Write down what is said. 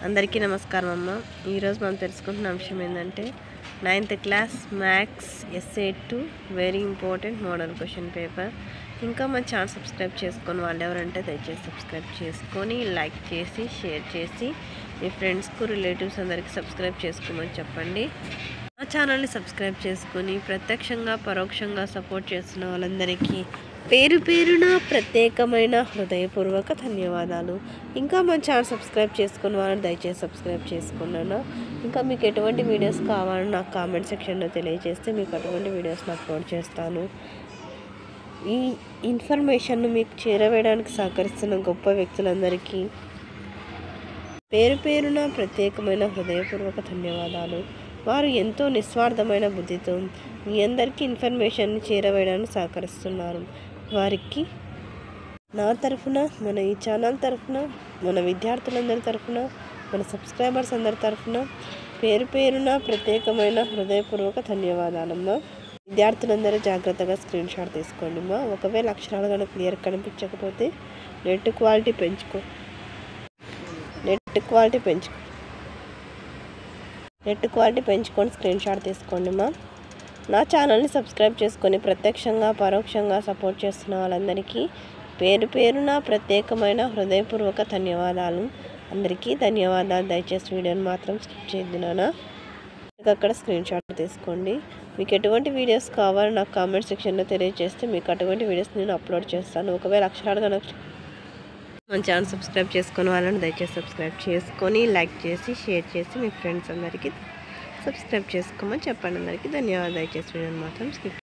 అందరికీ నమస్కారం అమ్మ. ఈరోజు మనం తెలుసుకుంటున్న అంశం ఏంటంటే 9th class maths SA 2 very important model question paper. ఇంకా మన ఛానల్ సబ్స్క్రైబ్ చేసుకొని వాళ్ళు ఎవరంటే దయచేసి సబ్స్క్రైబ్ చేసుకొని లైక్ చేసి షేర్ చేసి మీ ఫ్రెండ్స్కు రిలేటివ్స్ అందరికీ సబ్స్క్రైబ్ చేసుకోమని చెప్పండి. మా ఛానల్ని సబ్స్క్రైబ్ చేసుకొని ప్రత్యక్షంగా పరోక్షంగా సపోర్ట్ చేస్తున్న వాళ్ళందరికీ పేరు పేరున ప్రత్యేకమైన హృదయపూర్వక ధన్యవాదాలు. ఇంకా మన ఛానల్ సబ్స్క్రైబ్ చేసుకున్న వాళ్ళని దయచేసి సబ్స్క్రైబ్ చేసుకున్నాను. ఇంకా మీకు ఎటువంటి వీడియోస్ కావాలని నాకు కామెంట్ సెక్షన్లో తెలియజేస్తే మీకు అటువంటి వీడియోస్ని అప్లోడ్ చేస్తాను. ఈ ఇన్ఫర్మేషన్ను మీకు చేరవేయడానికి సహకరిస్తున్న గొప్ప వ్యక్తులందరికీ పేరు పేరున ప్రత్యేకమైన హృదయపూర్వక ధన్యవాదాలు. వారు ఎంతో నిస్వార్థమైన బుద్ధితో మీ అందరికీ ఇన్ఫర్మేషన్ని చేరవేయడానికి సహకరిస్తున్నారు. వారికి నా తరఫున, మన ఈ ఛానల్ తరఫున, మన విద్యార్థులందరి తరఫున, మన సబ్స్క్రైబర్స్ అందరి తరఫున పేరు పేరున ప్రత్యేకమైన హృదయపూర్వక ధన్యవాదాలమ్మా. విద్యార్థులందరూ జాగ్రత్తగా స్క్రీన్ షాట్ తీసుకోండి అమ్మా. ఒకవేళ అక్షరాలు కనుక క్లియర్ కనిపించకపోతే నెట్ క్వాలిటీ పెంచుకొని స్క్రీన్ షాట్ తీసుకోండి అమ్మా. నా ఛానల్ని సబ్స్క్రైబ్ చేసుకొని ప్రత్యక్షంగా పరోక్షంగా సపోర్ట్ చేస్తున్న వాళ్ళందరికీ పేరు పేరున ప్రత్యేకమైన హృదయపూర్వక ధన్యవాదాలు. అందరికీ ధన్యవాదాలు. దయచేసి వీడియోని మాత్రం స్కిప్ చేయొద్దు నాన్న. అక్కడ స్క్రీన్ షాట్ తీసుకోండి. మీకు ఎటువంటి వీడియోస్ కావాలో నాకు కామెంట్ సెక్షన్లో తెలియజేస్తే మీకు అటువంటి వీడియోస్ నేను అప్లోడ్ చేస్తాను. ఒకవేళ అక్షరాలు కనుక మన ఛానల్ సబ్స్క్రైబ్ చేసుకునే వాళ్ళని దయచేసి సబ్స్క్రైబ్ చేసుకొని లైక్ చేసి షేర్ చేసి మీ ఫ్రెండ్స్ అందరికీ సబ్స్క్రైబ్ చేసుకోమని చెప్పండి. అందరికీ ధన్యవాదాలు. దయచేసి వీడియోని మాత్రం స్కిప్